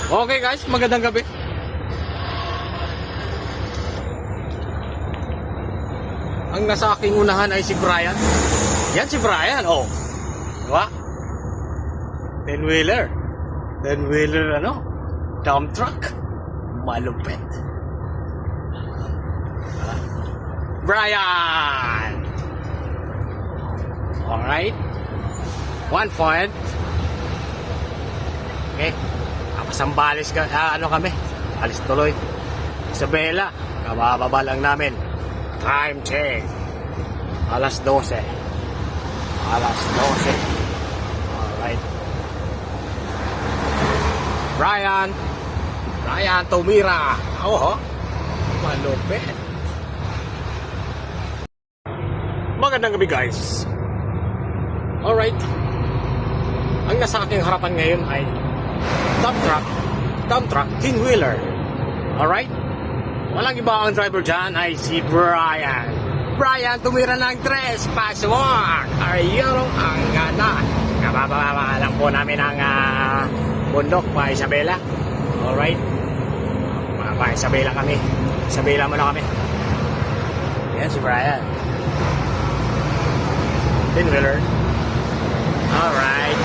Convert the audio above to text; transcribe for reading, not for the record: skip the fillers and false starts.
Okay guys, magandang gabi. Ang nasa aking unahan ay si Brian. Yan si Brian, oh. Diba? 10-wheeler. 10-wheeler ano? Dump truck. Malupit. Brian! Alright. 1 point. Okay. Sambales ka, ano kami? Alis tuloy. Isabela, kabababa lang namin. Time check. Alas 12. Alas 12. Alright. Brian tumira. Oo, malupit. Magandang gabi guys. Alright. Ang nasa aking harapan ngayon ay dump truck, 10-wheeler. Alright? Walang iba ang driver dyan ay si Brian. Brian, tumira ng 3. Paswag! Ayun ang gana. Kabababa lang po namin ang bundok pa Isabela. Alright? Pa Isabela kami. Isabela muna kami. Yan si Brian. 10-wheeler. Alright.